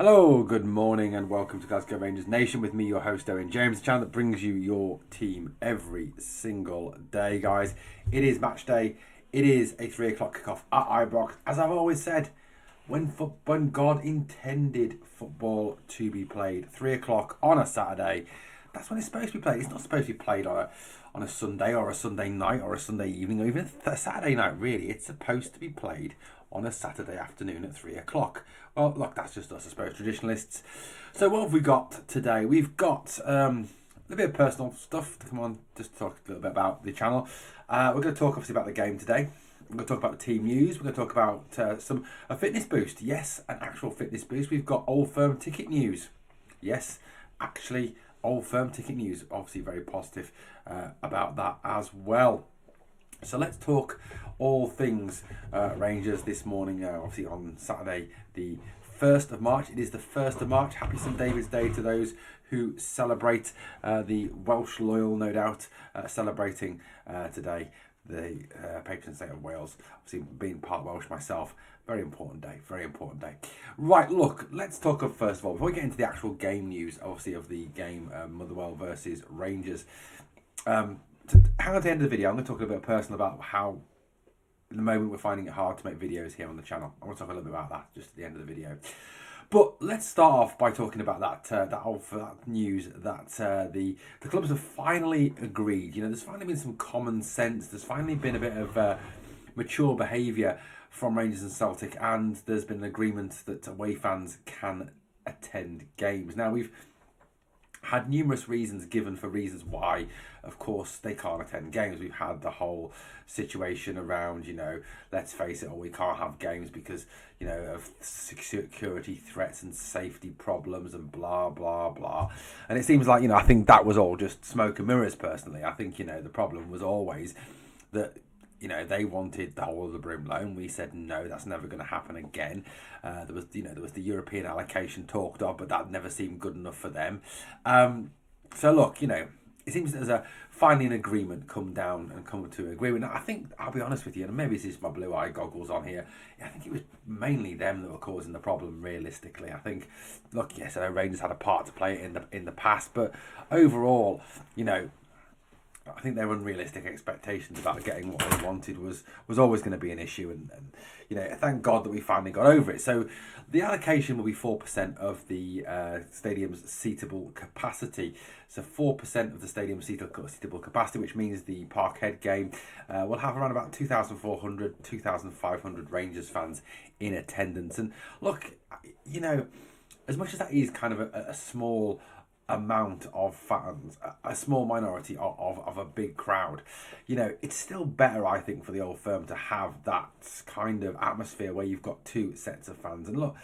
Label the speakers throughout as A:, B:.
A: Hello, good morning, and welcome to Glasgow Rangers Nation with me, your host Owen James, the channel that brings you your team every single day, guys. It is match day. It is a 3 o'clock kickoff at Ibrox. As I've always said, when God intended football to be played, 3 o'clock on a Saturday, that's when it's supposed to be played. It's not supposed to be played on a Sunday or a Sunday night or a Sunday evening or even a Saturday night, really. It's supposed to be played on a Saturday afternoon at 3 o'clock. Well, look, that's just us, I suppose, traditionalists. So what have we got today? We've got a bit of personal stuff to come on, just talk a little bit about the channel. We're going to talk, obviously, about the game today. We're going to talk about the team news. We're going to talk about a fitness boost. Yes, an actual fitness boost. We've got Old Firm ticket news. Yes, actually, Old Firm ticket news. Obviously, very positive about that as well. So let's talk all things Rangers this morning, obviously on Saturday, the 1st of March. It is the 1st of March. Happy St David's Day to those who celebrate, the Welsh loyal, no doubt, celebrating today the patron saint of Wales. Obviously, being part Welsh myself, very important day, very important day. Right, look, let's talk of first of all, before we get into the actual game news, obviously, of the game Motherwell versus Rangers. Hang on to the end of the video. I'm going to talk a little bit personal about how, at the moment, we're finding it hard to make videos here on the channel. I want to talk a little bit about that just at the end of the video. But let's start off by talking about that news that the clubs have finally agreed. You know, there's finally been some common sense. There's finally been a bit of mature behaviour from Rangers and Celtic, and there's been an agreement that away fans can attend games. Now, we've had numerous reasons given for reasons why, of course, they can't attend games. We've had the whole situation around, let's face it, we can't have games because, of security threats and safety problems and blah, blah, blah. And it seems like, I think that was all just smoke and mirrors, personally. I think, the problem was always that they wanted the whole of the Broom loan. We said no, that's never going to happen again. There was the European allocation talked of, but that never seemed good enough for them. So look, it seems there's finally an agreement come to an agreement. Now, I think, I'll be honest with you, and maybe this is my blue eye goggles on here. I think it was mainly them that were causing the problem. Realistically, I think, look, yes, I know Rangers had a part to play in the past, but overall, I think their unrealistic expectations about getting what they wanted was always going to be an issue, and thank God that we finally got over it. So the allocation will be 4% of the stadium's seatable capacity. So 4% of the stadium's seatable capacity, which means the Parkhead game will have around about 2,400, 2,500 Rangers fans in attendance. And look, as much as that is kind of a small amount of fans, a small minority of a big crowd, it's still better, I think, for the Old Firm to have that kind of atmosphere where you've got two sets of fans. And look,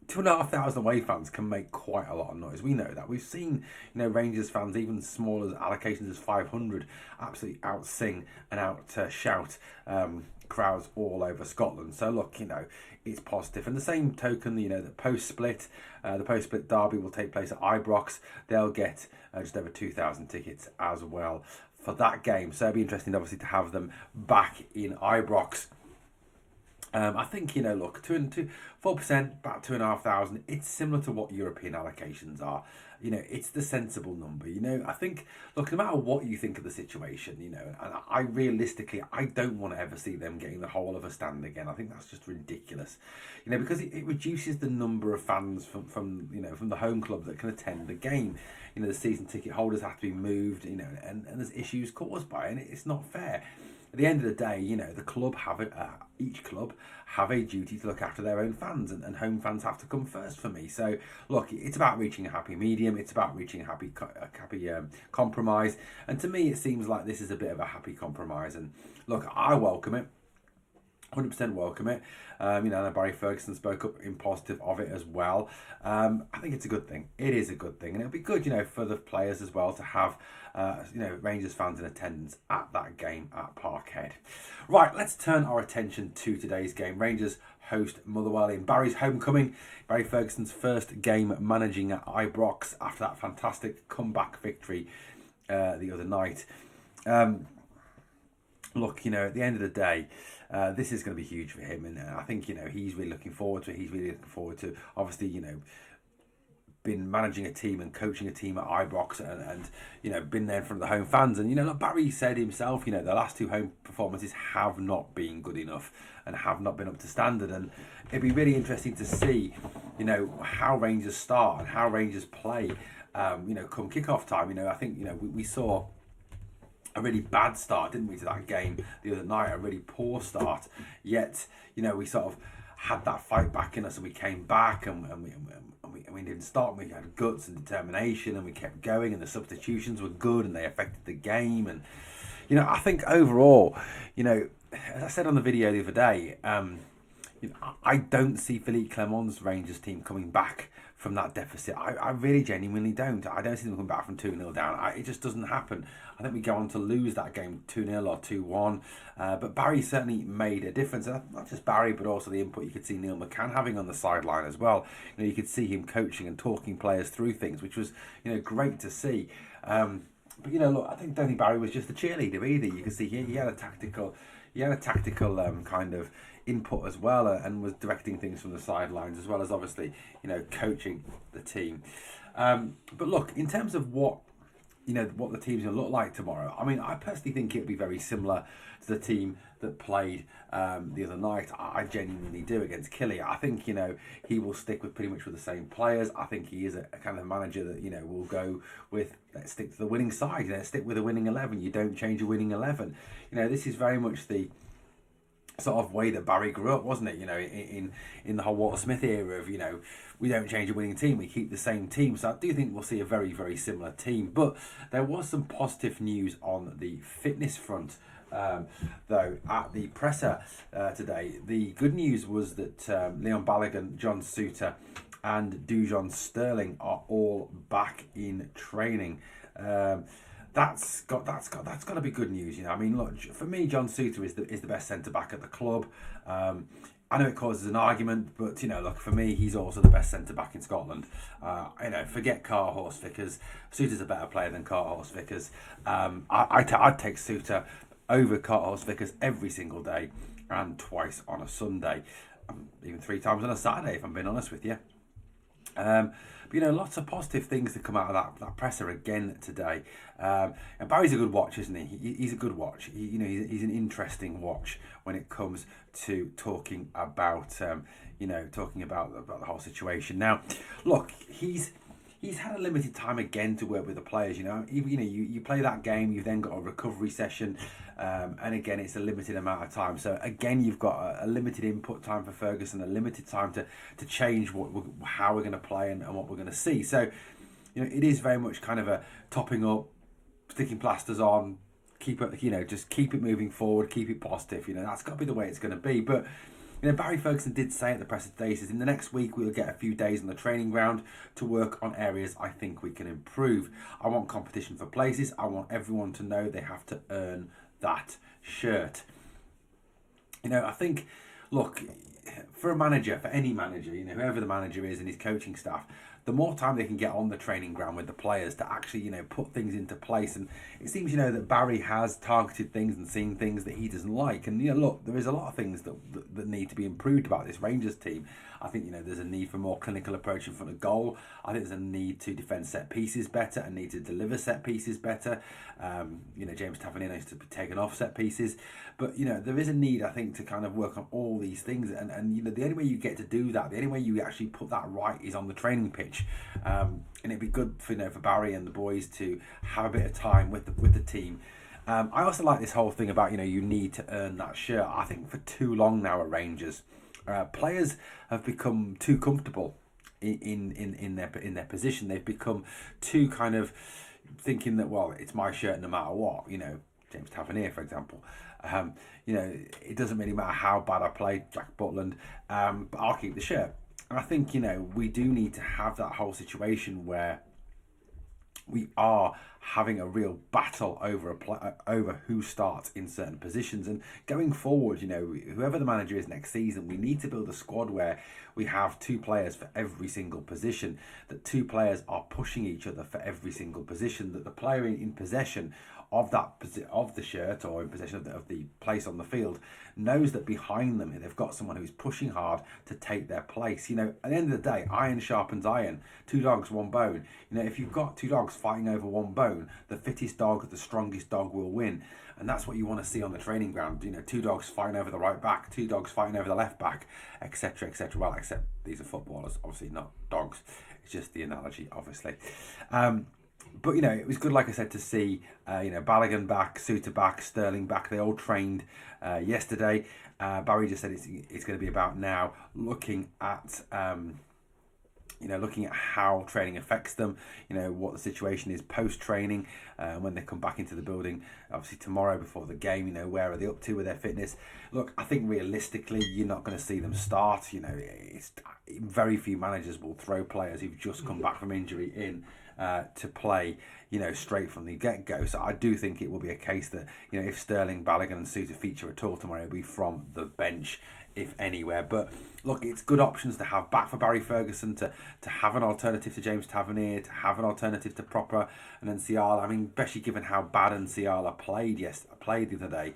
A: 2,500 away fans can make quite a lot of noise. We know that. We've seen, Rangers fans, even smaller allocations as 500, absolutely out-sing and out-shout crowds all over Scotland. So look, it's positive. And the same token, the post-split derby will take place at Ibrox. They'll get just over 2,000 tickets as well for that game. So it'll be interesting, obviously, to have them back in Ibrox. I think, look, 4%, about 2,500. It's similar to what European allocations are. It's the sensible number. I think, look, no matter what you think of the situation, and I realistically, I don't want to ever see them getting the whole of a stand again. I think that's just ridiculous, because it reduces the number of fans from the home club that can attend the game. The season ticket holders have to be moved, and there's issues caused by it, and it's not fair. At the end of the day, the club each club have a duty to look after their own fans, and home fans have to come first for me. So, look, it's about reaching a happy medium. It's about reaching a happy compromise. And to me, it seems like this is a bit of a happy compromise. And look, I welcome it. 100% welcome it. And Barry Ferguson spoke up in positive of it as well. I think it's a good thing. It is a good thing, and it'll be good, for the players as well to have, Rangers fans in attendance at that game at Parkhead. Right, let's turn our attention to today's game. Rangers host Motherwell in Barry's homecoming. Barry Ferguson's first game managing at Ibrox after that fantastic comeback victory the other night. look, at the end of the day, this is going to be huge for him, and I think he's really looking forward to it. He's really looking forward to, obviously, been managing a team and coaching a team at Ibrox, and been there in front of the home fans. And like Barry said himself, the last two home performances have not been good enough and have not been up to standard. And it'd be really interesting to see how Rangers start and how Rangers play come kick-off time. I think we saw a really bad start, didn't we, to that game the other night? A really poor start. Yet, we sort of had that fight back in us, and we came back, and we didn't stop. We had guts and determination, and we kept going, and the substitutions were good, and they affected the game. And I think overall, as I said on the video the other day, I don't see Philippe Clement's Rangers team coming back from that deficit. I really genuinely don't. I don't see them coming back from 2-0 down. It just doesn't happen. I think we go on to lose that game 2-0 or 2-1. But Barry certainly made a difference. And not just Barry, but also the input you could see Neil McCann having on the sideline as well. You could see him coaching and talking players through things, which was great to see. But look, I think Danny Barry was just a cheerleader either. You could see he had a tactical kind of input as well, and was directing things from the sidelines, as well as obviously coaching the team. But look, in terms of what the team's going to look like tomorrow, I mean, I personally think it'll be very similar to the team that played the other night. I genuinely do, against Killy. I think he will stick with pretty much with the same players. I think he is a kind of manager that will go with, let's stick to the winning side. Let's stick with a winning 11. You don't change a winning 11. This is very much the sort of way that Barry grew up, wasn't it? In the whole Walter Smith era of we don't change a winning team, we keep the same team. So I do think we'll see a very, very similar team. But there was some positive news on the fitness front, though, at the presser today. The good news was that Leon Balogun, John Souttar, and Dujon Sterling are all back in training. That's got to be good news. I mean, look, for me, John Souttar is the best centre back at the club. I know it causes an argument, but look, for me, he's also the best centre back in Scotland. Forget Carl Horse Vickers. Souttar's a better player than Carl Horse Vickers. I'd take Souttar over Carl Horse Vickers every single day, and twice on a Sunday, even 3 times on a Saturday, if I'm being honest with you. But lots of positive things to come out of that presser again today. And Barry's a good watch, isn't he? He's a good watch. He's an interesting watch when it comes to talking about the whole situation. Now, look, he's had a limited time again to work with the players. You play that game, you've then got a recovery session, and again, it's a limited amount of time. So again, you've got a limited input time for Ferguson, a limited time to change how we're going to play and what we're going to see. So, it is very much kind of a topping up, sticking plasters on, keep it, just keep it moving forward, keep it positive. That's got to be the way it's going to be. But Barry Ferguson did say at the presser today, he says, in the next week we'll get a few days on the training ground to work on areas I think we can improve. I want competition for places. I want everyone to know they have to earn that shirt. I think, look, for a manager, for any manager, whoever the manager is and his coaching staff, the more time they can get on the training ground with the players to actually, put things into place. And it seems, that Barry has targeted things and seen things that he doesn't like. And, look, there is a lot of things that need to be improved about this Rangers team. I think, there's a need for more clinical approach in front of goal. I think there's a need to defend set pieces better and need to deliver set pieces better. James Tavernier needs to be taken off set pieces. But, there is a need, I think, to kind of work on all these things. And the only way you get to do that, the only way you actually put that right is on the training pitch. And it'd be good for Barry and the boys to have a bit of time with the team. I also like this whole thing about you need to earn that shirt. I think for too long now at Rangers, players have become too comfortable in their position. They've become too kind of thinking that, well, it's my shirt no matter what. James Tavernier, for example. It doesn't really matter how bad I play, Jack Butland, but I'll keep the shirt. And I think, we do need to have that whole situation where we are having a real battle over who starts in certain positions. And going forward, whoever the manager is next season, we need to build a squad where we have 2 players for every single position, that 2 players are pushing each other for every single position, that the player in possession of of the shirt, or in possession of the place on the field, knows that behind them they've got someone who's pushing hard to take their place. At the end of the day, iron sharpens iron. Two dogs, one bone. If you've got two dogs fighting over one bone, the fittest dog, the strongest dog will win. And that's what you want to see on the training ground. Two dogs fighting over the right back, two dogs fighting over the left back, etc., etc. Well, except these are footballers, obviously not dogs. It's just the analogy, obviously. But it was good, like I said, to see Balogun back, Suter back, Sterling back. They all trained yesterday. Barry just said it's going to be about now looking at looking at how training affects them, what the situation is post-training, when they come back into the building, obviously tomorrow before the game, where are they up to with their fitness. Look, I think realistically, you're not going to see them start. It's very few managers will throw players who've just come back from injury in to play, straight from the get-go. So I do think it will be a case that, if Sterling, Balogun and Suter feature at all tomorrow, it'll be from the bench, if anywhere. But look, it's good options to have back for Barry Ferguson, to have an alternative to James Tavernier, to have an alternative to Proper and Nsiala. I mean, especially given how bad Nsiala played the other day.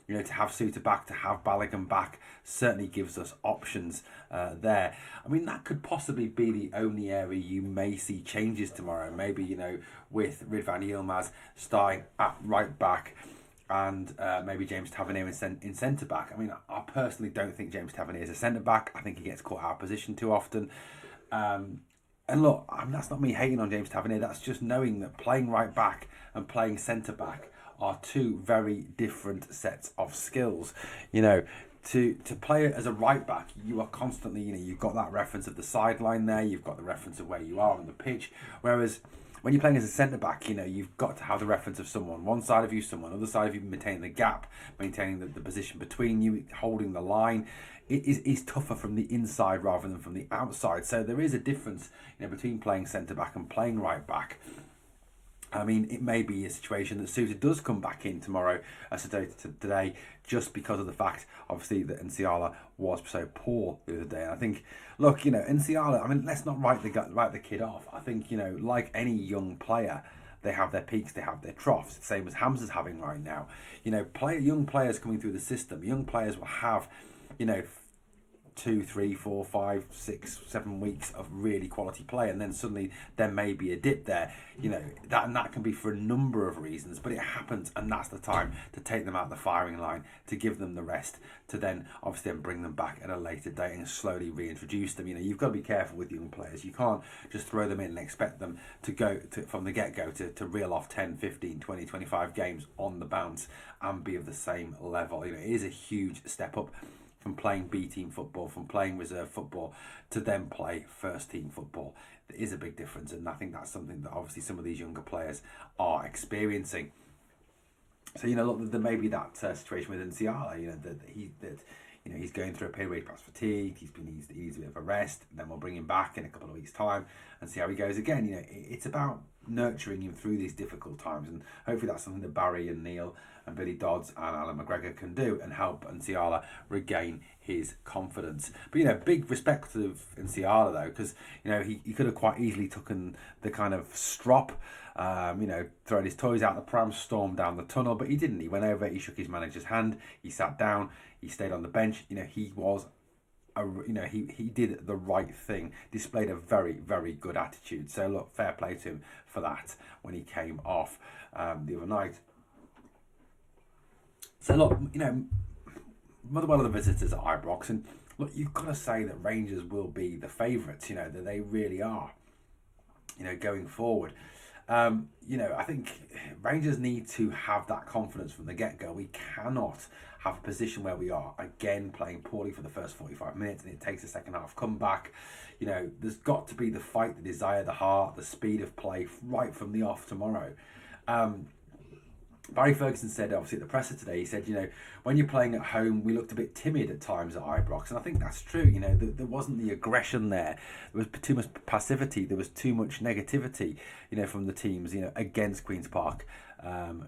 A: To have Suter back, to have Balogun back, certainly gives us options there. I mean, that could possibly be the only area you may see changes tomorrow. Maybe, with Ridvan Yilmaz starting at right back, and maybe James Tavernier in centre back. I mean, I personally don't think James Tavernier is a centre back. I think he gets caught out of position too often. And look, that's not me hating on James Tavernier. That's just knowing that playing right back and playing centre back are two very different sets of skills. To play as a right back, you are constantly, you've got that reference of the sideline there, you've got the reference of where you are on the pitch. Whereas when you're playing as a centre back, you've got to have the reference of someone one side of you, someone other side of you, maintaining the gap, maintaining the position between you, holding the line. It is tougher from the inside rather than from the outside. So there is a difference, between playing centre back and playing right back. I mean, it may be a situation that Suter does come back in tomorrow, today, just because of the fact, obviously, that Nsiala was so poor the other day. And I think, look, Nsiala, I mean, let's not write the kid off. I think, like any young player, they have their peaks, they have their troughs, same as Hamza's having right now. Young players coming through the system, young players will have, 2, 3, 4, 5, 6, 7 weeks of really quality play, and then suddenly there may be a dip there. That can be for a number of reasons, but it happens, and that's the time to take them out the firing line, to give them the rest, to then obviously bring them back at a later date and slowly reintroduce them. You've got to be careful with young players. You can't just throw them in and expect them to go from the get-go to reel off 10, 15, 20, 25 games on the bounce and be of the same level. It is a huge step up from playing B-team football, from playing reserve football, to then play first-team football. There is a big difference, and I think that's something that obviously some of these younger players are experiencing. So, look, there may be that situation with Nsiala, that he's going through a period where he's perhaps fatigued, he needs a bit of a rest, and then we'll bring him back in a couple of weeks' time and see how he goes again. It's about nurturing him through these difficult times, and hopefully that's something that Barry and Neil and Billy Dodds and Alan McGregor can do and help Nsiala regain his confidence. But big respect to Nsiala though, because he could have quite easily taken the kind of strop, throwing his toys out the pram, stormed down the tunnel, but he didn't. He went over, he shook his manager's hand, he sat down, he stayed on the bench. He was he did the right thing, displayed a very, very good attitude. So look, fair play to him for that when he came off the other night. So look, Motherwell are the visitors at Ibrox, and look, you've got to say that Rangers will be the favourites, that they really are, going forward. I think Rangers need to have that confidence from the get-go. We cannot have a position where we are, again, playing poorly for the first 45 minutes and it takes a second half comeback. There's got to be the fight, the desire, the heart, the speed of play right from the off tomorrow. Barry Ferguson said, obviously, at the presser today, he said, when you're playing at home, we looked a bit timid at times at Ibrox. And I think that's true. There wasn't the aggression there. There was too much passivity. There was too much negativity, from the teams, against Queen's Park, and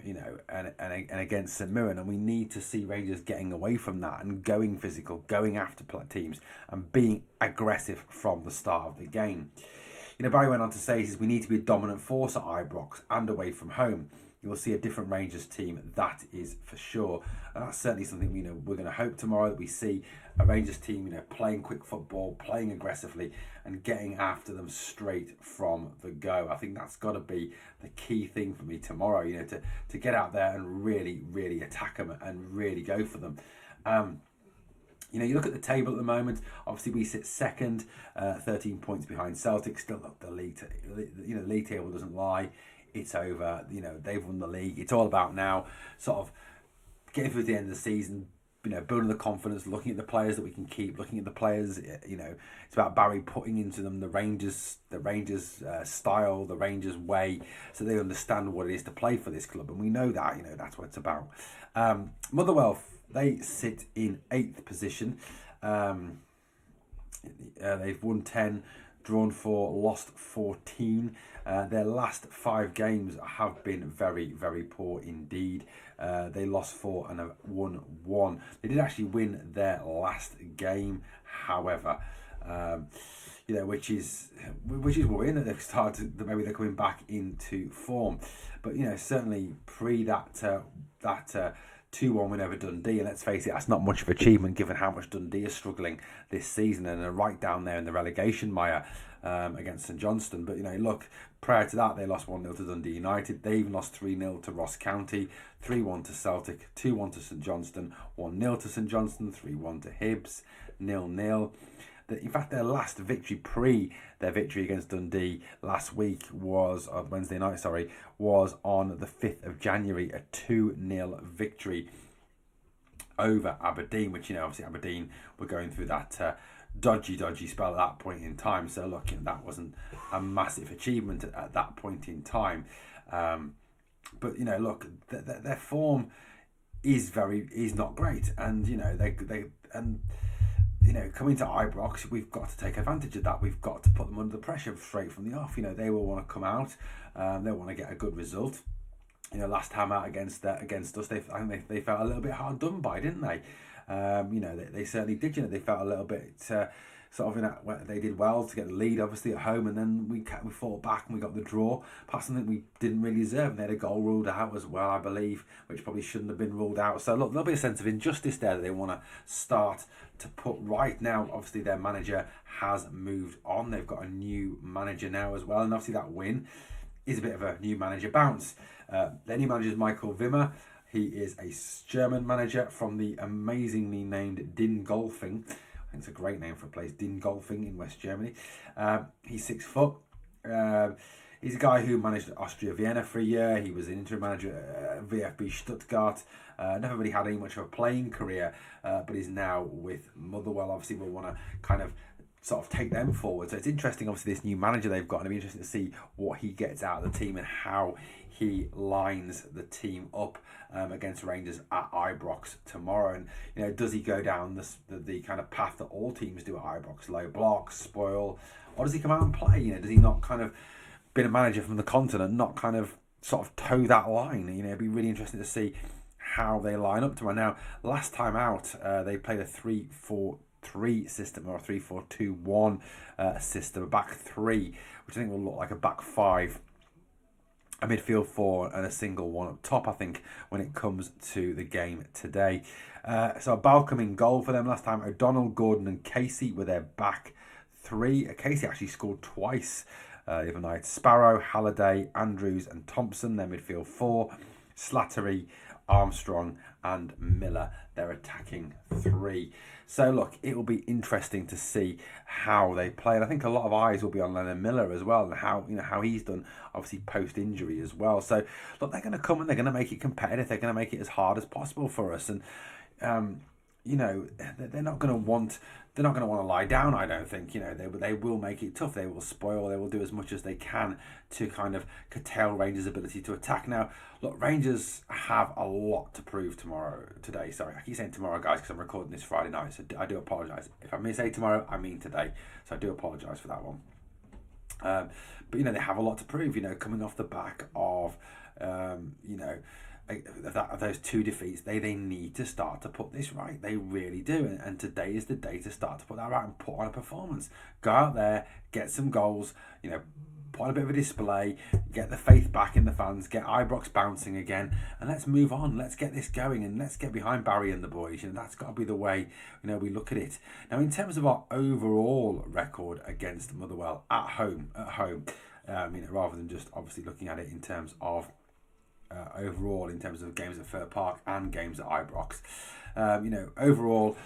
A: against St Mirren. And we need to see Rangers getting away from that and going physical, going after teams and being aggressive from the start of the game. Barry went on to say, he says, we need to be a dominant force at Ibrox and away from home. you will see a different Rangers team, that is for sure. And that's certainly something we're going to hope tomorrow, that we see a Rangers team playing quick football, playing aggressively, and getting after them straight from the go. I think that's got to be the key thing for me tomorrow. To get out there and really attack them and really go for them. You look at the table at the moment. Obviously, we sit second, 13 points behind Celtic. Still not the league. The league table doesn't lie. It's over. They've won the league. It's all about now, sort of getting through the end of the season. Building the confidence, looking at the players that we can keep, looking at the players. It's about Barry putting into them the Rangers style, the Rangers way, so they understand what it is to play for this club, and we know that. That's what it's about. Motherwell, they sit in 8th position. They've won 10, drawn 4, lost 14. Their last 5 games have been very, very poor indeed. They lost 4 and have won 1. They did actually win their last game, however, which is worrying that they've started. That maybe they're coming back into form, but certainly pre that 2-1 win over Dundee, and let's face it, that's not much of an achievement given how much Dundee is struggling this season, and they're right down there in the relegation mire against St Johnstone. But look, prior to that, they lost 1-0 to Dundee United. They even lost 3-0 to Ross County, 3-1 to Celtic, 2-1 to St Johnstone, 1-0 to St Johnstone, 3-1 to Hibs, 0-0. In fact, their last victory their victory against Dundee last week was Wednesday night. Was on the 5th of January, a 2-0 victory over Aberdeen, which obviously Aberdeen were going through that dodgy spell at that point in time. So look, that wasn't a massive achievement at that point in time. But look, their form is not great, and coming to Ibrox, we've got to take advantage of that. We've got to put them under the pressure straight from the off. They will want to come out. They want to get a good result. Last time out against us, I think they felt a little bit hard done by, didn't they? They certainly did. They felt a little bit they did well to get the lead, obviously at home, and then we fought back and we got the draw. Perhaps something we didn't really deserve. And they had a goal ruled out as well, I believe, which probably shouldn't have been ruled out. So look, there'll be a sense of injustice there that they want to start to put right now. Obviously, their manager has moved on. They've got a new manager now as well, and obviously that win is a bit of a new manager bounce. Their new manager is Michael Wimmer. He is a German manager from the amazingly named Dingolfing. I think it's a great name for a place, Dingolfing in West Germany. He's 6 foot. He's a guy who managed Austria Vienna for a year. He was an interim manager at VfB Stuttgart. Never really had any much of a playing career, but he's now with Motherwell. Obviously, we'll want to kind of sort of take them forward. So it's interesting, obviously, this new manager they've got, and it'll be interesting to see what he gets out of the team and how he lines the team up against Rangers at Ibrox tomorrow. And does he go down the kind of path that all teams do at Ibrox, low blocks, spoil, or does he come out and play? Does he not kind of been a manager from the continent, not kind of sort of toe that line? It'd be really interesting to see how they line up tomorrow. Now, last time out, they played a 3-4-3 system, or a 3-4-2-1 system, a back 3, which I think will look like a back 5, a midfield 4, and a single 1 up top, I think, when it comes to the game today. So Balcom in goal for them last time. O'Donnell, Gordon and Casey were their back 3. Casey actually scored twice the other night. Sparrow, Halliday, Andrews and Thompson, their midfield 4. Slattery, Armstrong and Miller, their attacking 3. So look, it will be interesting to see how they play, and I think a lot of eyes will be on Lennon Miller as well, and how he's done, obviously post injury as well. So look, they're going to come and they're going to make it competitive. They're going to make it as hard as possible for us, and they're not going to want to lie down. I don't think. They will make it tough. They will spoil. They will do as much as they can to kind of curtail Rangers' ability to attack. Now, look, Rangers have a lot to prove today. Sorry, I keep saying tomorrow, guys, because I'm recording this Friday night. So I do apologise. If I say tomorrow, I mean today. So I do apologise for that one. But they have a lot to prove. Coming off the back of of those 2 defeats, they need to start to put this right. They really do, and today is the day to start to put that right and put on a performance. Go out there, get some goals, put on a bit of a display, get the faith back in the fans, get Ibrox bouncing again, and let's move on. Let's get this going, and let's get behind Barry and the boys. That's got to be the way we look at it. Now, in terms of our overall record against Motherwell at home, rather than just obviously looking at it in terms of overall, in terms of games at Fir Park and games at Ibrox. Overall,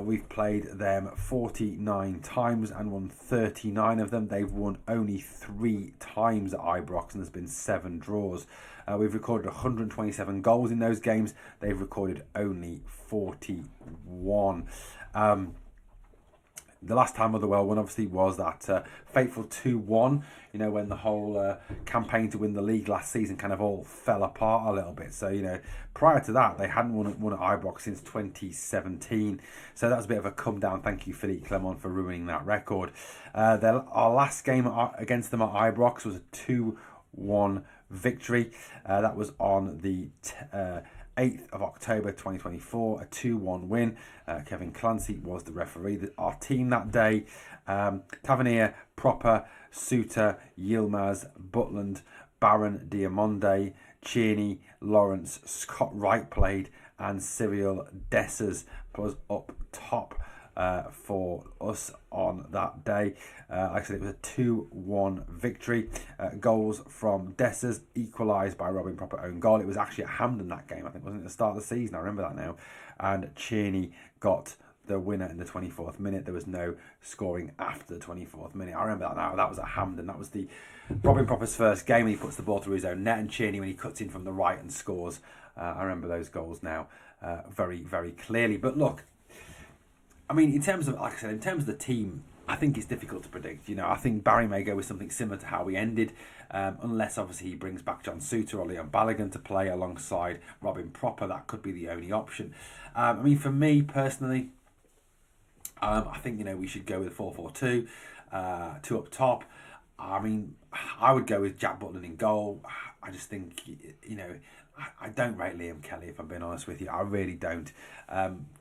A: we've played them 49 times and won 39 of them. They've won only 3 times at Ibrox, and there's been 7 draws. We've recorded 127 goals in those games. They've recorded only 41. The last time Motherwell won, obviously, was that fateful 2-1, when the whole campaign to win the league last season kind of all fell apart a little bit. So, prior to that, they hadn't won at Ibrox since 2017. So that was a bit of a come down. Thank you, Philippe Clement, for ruining that record. Our last game against them at Ibrox was a 2-1 victory. That was on the 8th of October 2024, a 2-1 win. Kevin Clancy was the referee. Our team that day, Tavernier, Proper, Suter, Yilmaz, Butland, Barron, Diamonde, Cheney, Lawrence, Scott Wright played, and Cyril Dessers was up top for us on that day. Like I said, it was a 2-1 victory. Goals from Dessers, equalised by Robin Proper own goal. It was actually at Hampden that game, I think, wasn't it, at the start of the season? I remember that now. And Cheney got the winner in the 24th minute. There was no scoring after the 24th minute. I remember that now. That was at Hampden. That was the Robin Proper's first game when he puts the ball through his own net, and Cheney when he cuts in from the right and scores. I remember those goals now very, very clearly. But look, in terms of, like I said, in terms of the team, I think it's difficult to predict. I think Barry may go with something similar to how we ended, unless obviously he brings back John Suter or Leon Balogun to play alongside Robin Proper. That could be the only option. For me personally, I think we should go with 4-4-2, 2 up top. I would go with Jack Butland in goal. I just think I don't rate Liam Kelly, if I'm being honest with you. I really don't.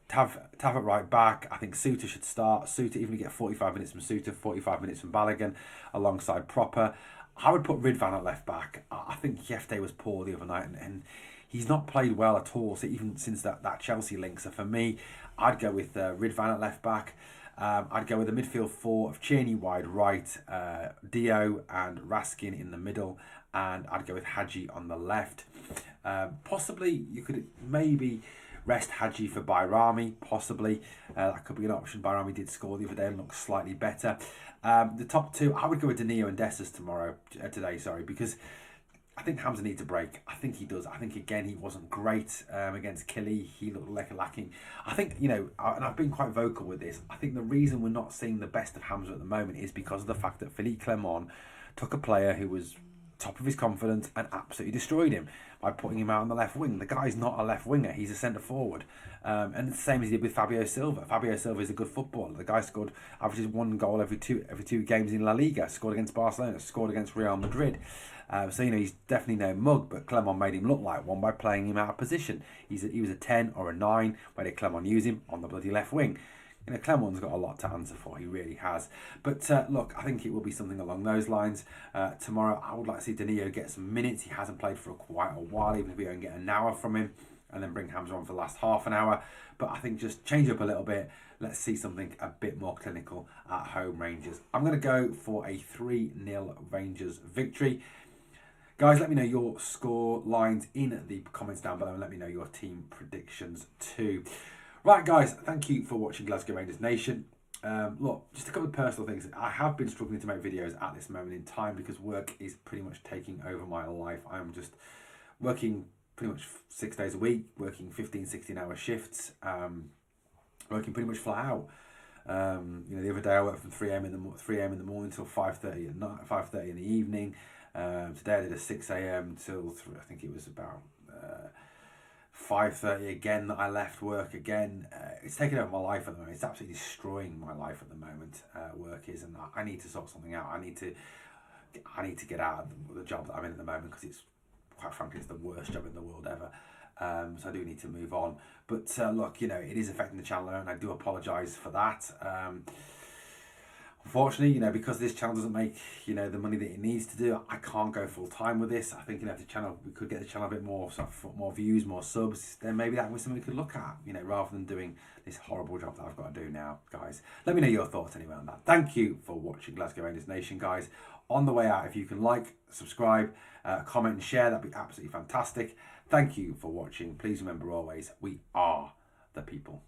A: Tav at right back. I think Suter should start. Suter, even if you get 45 minutes from Suter, 45 minutes from Balogun, alongside Proper. I would put Ridvan at left back. I think Jefte was poor the other night, and he's not played well at all. So even since that Chelsea link. So for me, I'd go with Ridvan at left back. I'd go with a midfield 4 of Cheney wide right, Dio and Raskin in the middle, and I'd go with Hadji on the left. Possibly you could maybe rest Hadji for Bayrami, possibly. That could be an option. Bayrami did score the other day and looked slightly better. The top 2, I would go with Danilo and Dessers today, because I think Hamza needs a break. I think he does. I think, again, he wasn't great against Killy. He looked like a lacking. I think, and I've been quite vocal with this, I think the reason we're not seeing the best of Hamza at the moment is because of the fact that Philippe Clement took a player who was top of his confidence and absolutely destroyed him by putting him out on the left wing. The guy's not a left winger, he's a centre forward. And it's the same as he did with Fabio Silva. Fabio Silva is a good footballer. The guy averages 1 goal every two games in La Liga, scored against Barcelona, scored against Real Madrid. So he's definitely no mug, but Clement made him look like one by playing him out of position. He was a 10 or a 9. Where did Clement use him? On the bloody left wing. Clement's got a lot to answer for, he really has. But look, I think it will be something along those lines. Tomorrow, I would like to see Danilo get some minutes. He hasn't played for quite a while, even if we don't get an hour from him, and then bring Hamza on for the last half an hour. But I think just change up a little bit. Let's see something a bit more clinical at home, Rangers. I'm going to go for a 3-0 Rangers victory. Guys, let me know your score lines in the comments down below, and let me know your team predictions too. Right, guys, thank you for watching Glasgow Rangers Nation. Look, just a couple of personal things. I have been struggling to make videos at this moment in time because work is pretty much taking over my life. I'm just working pretty much 6 days a week, working 15, 16-hour shifts, working pretty much flat out. The other day I worked from 3 a.m. in the morning till 5:30 at night, 5:30 in the evening. Today I did a 6 a.m. till I think it was about 5:30 again that I left work again. It's taking over my life at the moment. It's absolutely destroying my life at the moment. Work is, and I need to sort something out. I need to get out of the job that I'm in at the moment, because it's, quite frankly, it's the worst job in the world ever. So I do need to move on. But look, it is affecting the channel, and I do apologise for that. Unfortunately, because this channel doesn't make, the money that it needs to do, I can't go full time with this. I think, if we could get the channel a bit more, more views, more subs, then maybe that was something we could look at, rather than doing this horrible job that I've got to do now, guys. Let me know your thoughts anyway on that. Thank you for watching Glasgow Rangers Nation, guys. On the way out, if you can like, subscribe, comment and share, that'd be absolutely fantastic. Thank you for watching. Please remember always, we are the people.